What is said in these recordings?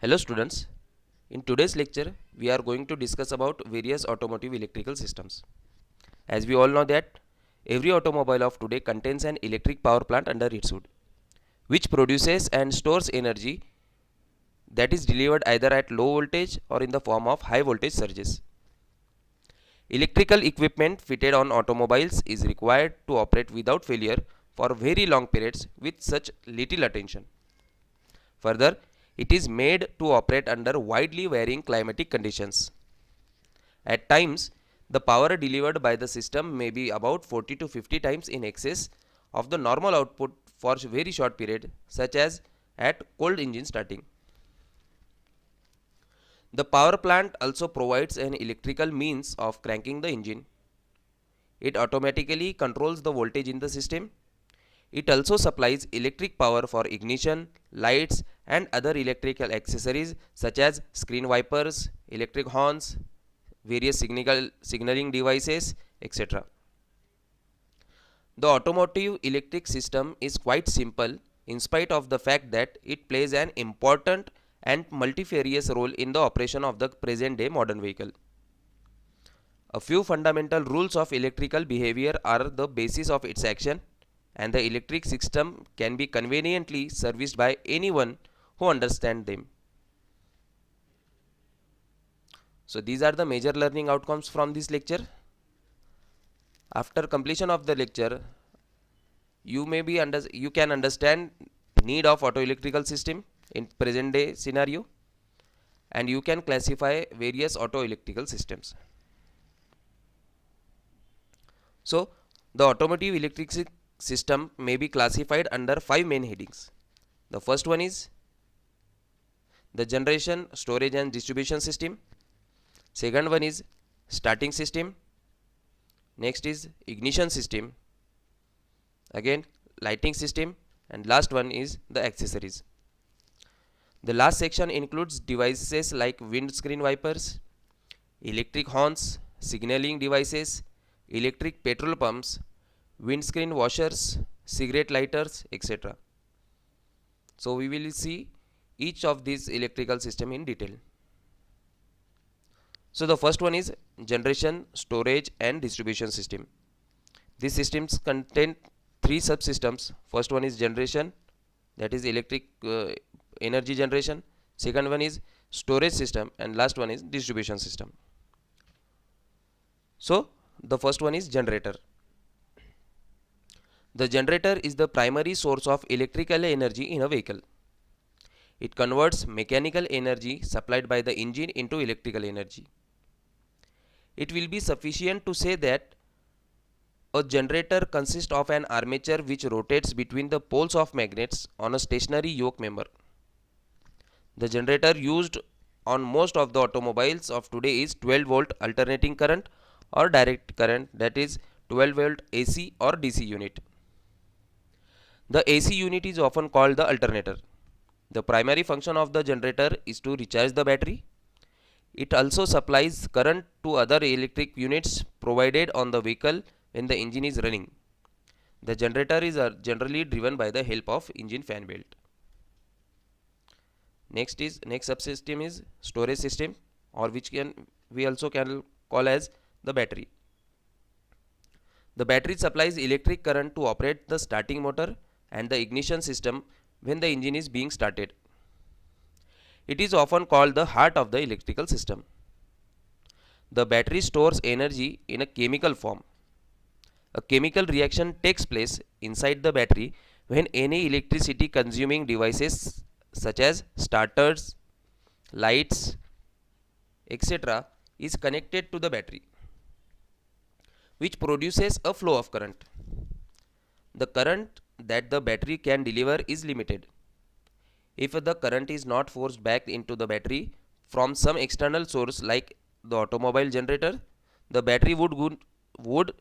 Hello students, in today's lecture we are going to discuss about various automotive electrical systems. As we all know that every automobile of today contains an electric power plant under its hood, which produces and stores energy that is delivered either at low voltage or in the form of high voltage surges. Electrical equipment fitted on automobiles is required to operate without failure for very long periods with such little attention. Further, it is made to operate under widely varying climatic conditions. At times, the power delivered by the system may be about 40 to 50 times in excess of the normal output for a very short period, such as at cold engine starting. The power plant also provides an electrical means of cranking the engine. It automatically controls the voltage in the system. It also supplies electric power for ignition, lights, and other electrical accessories such as screen wipers, electric horns, various signaling devices, etc. The automotive electric system is quite simple in spite of the fact that it plays an important and multifarious role in the operation of the present day modern vehicle. A few fundamental rules of electrical behavior are the basis of its action, and the electric system can be conveniently serviced by anyone who understands them. So these are the major learning outcomes from this lecture. After completion of the lecture, you can understand need of auto electrical system in present day scenario, and you can classify various auto electrical systems. So the automotive electric system may be classified under 5 main headings. The first one is the generation, storage and distribution system. Second one is starting system. Next is ignition system. Again lighting system, and last one is the accessories. The last section includes devices like windscreen wipers, electric horns, signaling devices, electric petrol pumps, windscreen washers, cigarette lighters, etc. So we will see each of these electrical system in detail. So the first one is generation, storage and distribution system. These systems contain three subsystems. First one is generation, that is electric energy generation. Second one is storage system, and last one is distribution system. So the first one is generator. The generator is the primary source of electrical energy in a vehicle. It converts mechanical energy supplied by the engine into electrical energy. It will be sufficient to say that a generator consists of an armature which rotates between the poles of magnets on a stationary yoke member. The generator used on most of the automobiles of today is 12 volt alternating current or direct current, that is 12 volt AC or DC unit. The AC unit is often called the alternator. The primary function of the generator is to recharge the battery. It also supplies current to other electric units provided on the vehicle when the engine is running. The generator is generally driven by the help of engine fan belt. Next subsystem is storage system, or which we also can call as the battery. The battery supplies electric current to operate the starting motor and the ignition system when the engine is being started. It is often called the heart of the electrical system. The battery stores energy in a chemical form. A chemical reaction takes place inside the battery when any electricity consuming devices such as starters, lights, etc. is connected to the battery, which produces a flow of current. The current that the battery can deliver is limited. If the current is not forced back into the battery from some external source like the automobile generator, the battery would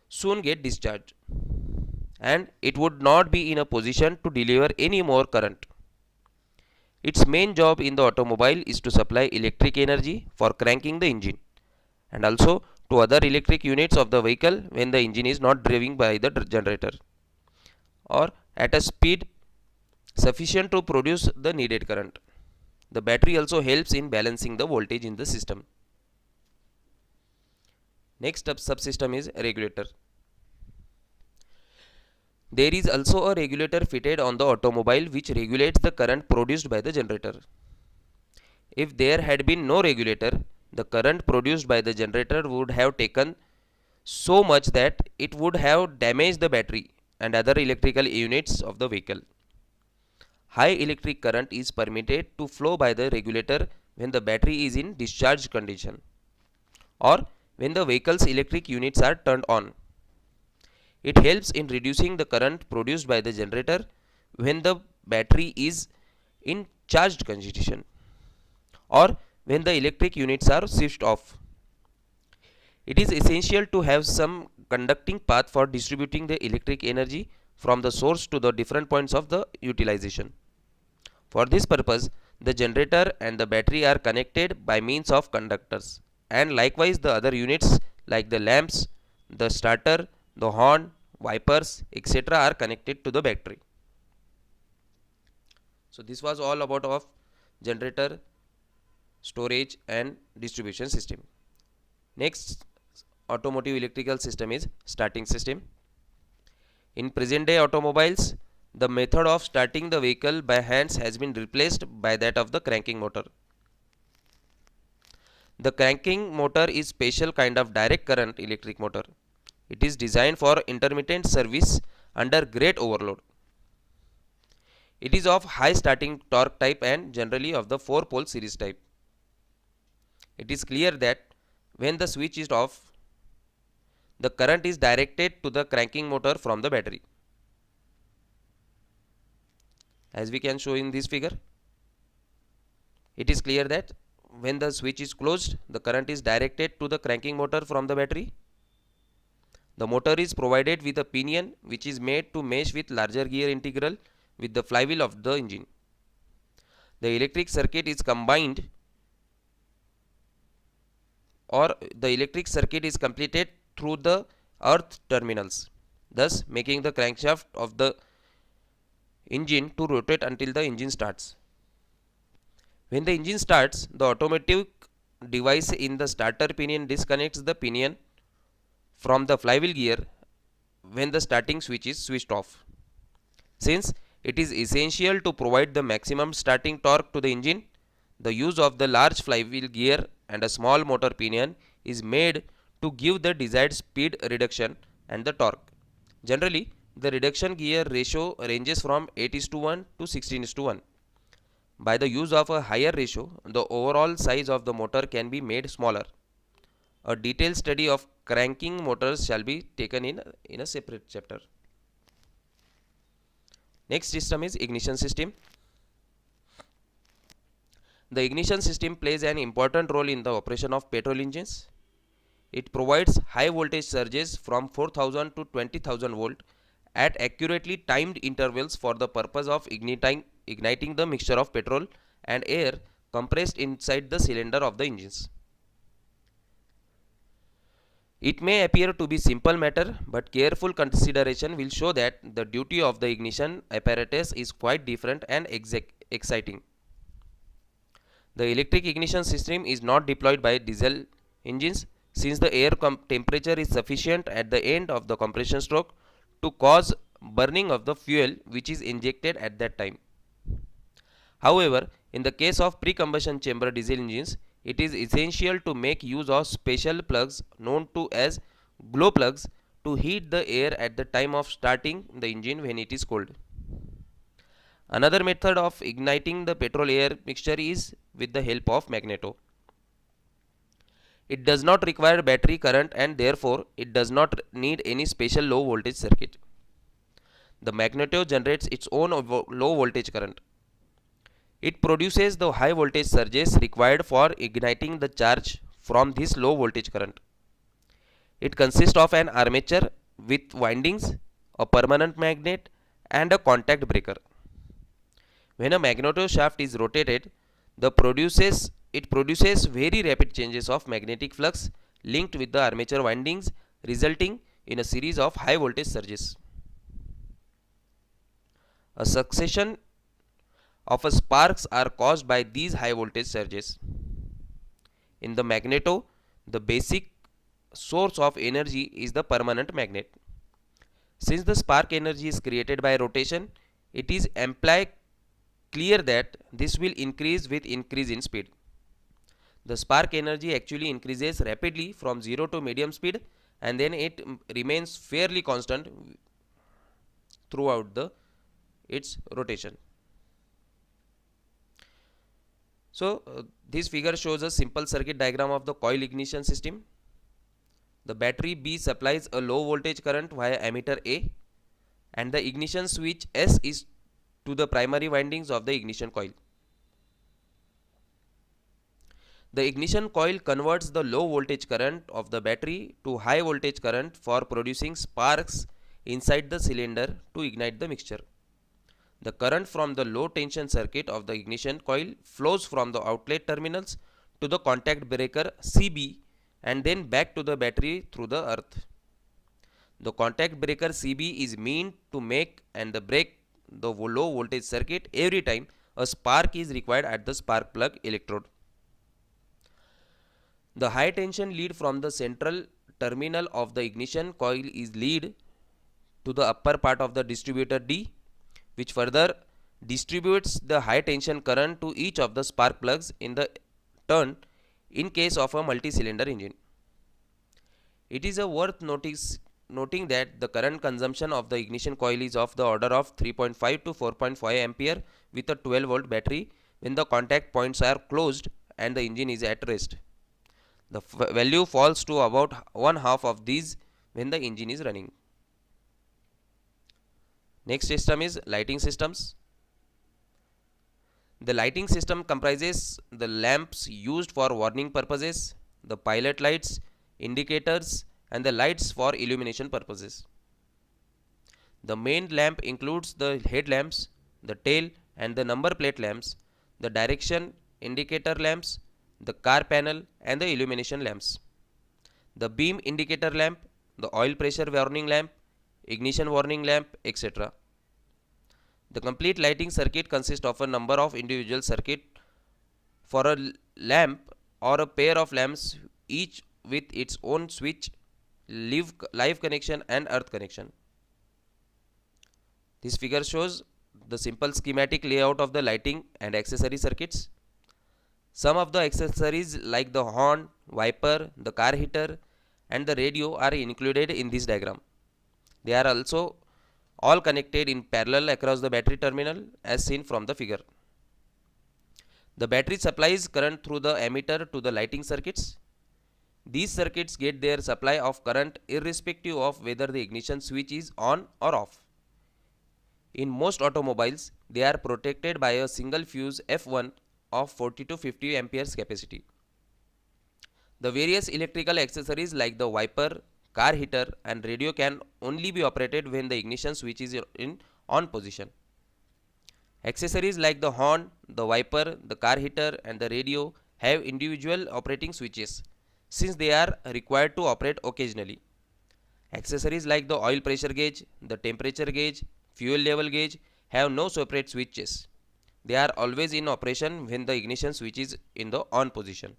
soon get discharged, and it would not be in a position to deliver any more current. Its main job in the automobile is to supply electric energy for cranking the engine, and also to other electric units of the vehicle when the engine is not driven by the generator, or at a speed sufficient to produce the needed current. The battery also helps in balancing the voltage in the system. Next up subsystem is regulator. There is also a regulator fitted on the automobile which regulates the current produced by the generator. If there had been no regulator, the current produced by the generator would have taken so much that it would have damaged the battery and other electrical units of the vehicle. High electric current is permitted to flow by the regulator when the battery is in discharged condition or when the vehicle's electric units are turned on. It helps in reducing the current produced by the generator when the battery is in charged condition or when the electric units are switched off. It is essential to have some conducting path for distributing the electric energy from the source to the different points of the utilization. For this purpose, the generator and the battery are connected by means of conductors, and likewise the other units like the lamps, the starter, the horn, wipers, etc. are connected to the battery. So this was all about of generator, storage and distribution system. Next automotive electrical system is starting system. In present day automobiles, the method of starting the vehicle by hands has been replaced by that of the cranking motor. The cranking motor is special kind of direct current electric motor. It is designed for intermittent service under great overload. It is of high starting torque type and generally of the 4-pole series type. It is clear that when the switch is off, the current is directed to the cranking motor from the battery. As we can show in this figure, it is clear that when the switch is closed, the current is directed to the cranking motor from the battery. The motor is provided with a pinion which is made to mesh with larger gear integral with the flywheel of the engine. The electric circuit is combined or the electric circuit is completed through the earth terminals, thus making the crankshaft of the engine to rotate until the engine starts. When the engine starts, the automatic device in the starter pinion disconnects the pinion from the flywheel gear when the starting switch is switched off. Since it is essential to provide the maximum starting torque to the engine, the use of the large flywheel gear and a small motor pinion is made to give the desired speed reduction and the torque. Generally, the reduction gear ratio ranges from 8:1 to 16:1. By the use of a higher ratio, the overall size of the motor can be made smaller. A detailed study of cranking motors shall be taken in a separate chapter. Next system is ignition system. The ignition system plays an important role in the operation of petrol engines. It provides high voltage surges from 4000 to 20,000 volt at accurately timed intervals for the purpose of igniting the mixture of petrol and air compressed inside the cylinder of the engines. It may appear to be simple matter, but careful consideration will show that the duty of the ignition apparatus is quite different and exciting. The electric ignition system is not deployed by diesel engines, since the air temperature is sufficient at the end of the compression stroke to cause burning of the fuel which is injected at that time. However, in the case of pre-combustion chamber diesel engines, it is essential to make use of special plugs known to as glow plugs to heat the air at the time of starting the engine when it is cold. Another method of igniting the petrol air mixture is with the help of magneto. It does not require battery current and therefore it does not need any special low voltage circuit. The magneto generates its own low voltage current. It produces the high voltage surges required for igniting the charge from this low voltage current. It consists of an armature with windings, a permanent magnet and a contact breaker. When a magneto shaft is rotated, it produces very rapid changes of magnetic flux linked with the armature windings, resulting in a series of high voltage surges. A succession of a sparks are caused by these high voltage surges. In the magneto, the basic source of energy is the permanent magnet. Since the spark energy is created by rotation, it is implied clear that this will increase with increase in speed. The spark energy actually increases rapidly from 0 to medium speed, and then it remains fairly constant throughout its rotation. So this figure shows a simple circuit diagram of the coil ignition system. The battery B supplies a low voltage current via emitter A, and the ignition switch S is to the primary windings of the ignition coil. The ignition coil converts the low voltage current of the battery to high voltage current for producing sparks inside the cylinder to ignite the mixture. The current from the low tension circuit of the ignition coil flows from the outlet terminals to the contact breaker CB and then back to the battery through the earth. The contact breaker CB is meant to make and break the low voltage circuit every time a spark is required at the spark plug electrode. The high tension lead from the central terminal of the ignition coil is lead to the upper part of the distributor D, which further distributes the high tension current to each of the spark plugs in the turn in case of a multi-cylinder engine. It is worth noting that the current consumption of the ignition coil is of the order of 3.5 to 4.5 ampere with a 12 volt battery when the contact points are closed and the engine is at rest. The value falls to about one half of these when the engine is running. Next system is lighting systems. The lighting system comprises the lamps used for warning purposes, the pilot lights, indicators, and the lights for illumination purposes. The main lamp includes the headlamps, the tail and the number plate lamps, the direction indicator lamps, the car panel, and the illumination lamps. The beam indicator lamp, the oil pressure warning lamp, ignition warning lamp, etc. The complete lighting circuit consists of a number of individual circuits for a lamp or a pair of lamps, each with its own switch, live connection, and earth connection. This figure shows the simple schematic layout of the lighting and accessory circuits. Some of the accessories like the horn, wiper, the car heater, and the radio are included in this diagram. They are also all connected in parallel across the battery terminal as seen from the figure. The battery supplies current through the emitter to the lighting circuits. These circuits get their supply of current irrespective of whether the ignition switch is on or off. In most automobiles, they are protected by a single fuse F1 of 40 to 50 amperes capacity. The various electrical accessories like the wiper, car heater, and radio can only be operated when the ignition switch is in on position. Accessories like the horn, the wiper, the car heater, and the radio have individual operating switches since they are required to operate occasionally. Accessories like the oil pressure gauge, the temperature gauge, fuel level gauge have no separate switches. They are always in operation when the ignition switch is in the on position.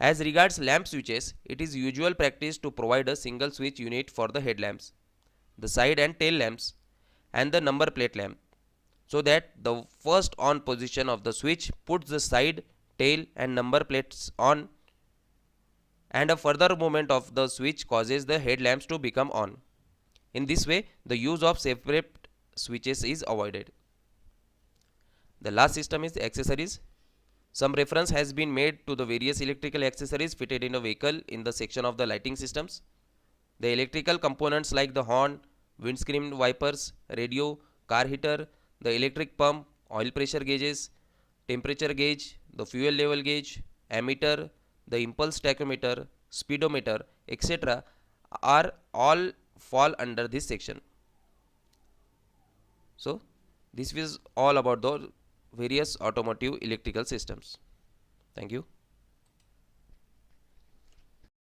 As regards lamp switches, it is usual practice to provide a single switch unit for the headlamps, the side and tail lamps, and the number plate lamp, so that the first on position of the switch puts the side, tail, and number plates on, and a further movement of the switch causes the headlamps to become on. In this way, the use of separate switches is avoided. The last system is accessories. Some reference has been made to the various electrical accessories fitted in a vehicle in the section of the lighting systems. The electrical components like the horn, windscreen wipers, radio, car heater, the electric pump, oil pressure gauges, temperature gauge, the fuel level gauge, ammeter, the impulse tachometer, speedometer, etc. are all fall under this section. So this was all about the various automotive electrical systems. Thank you.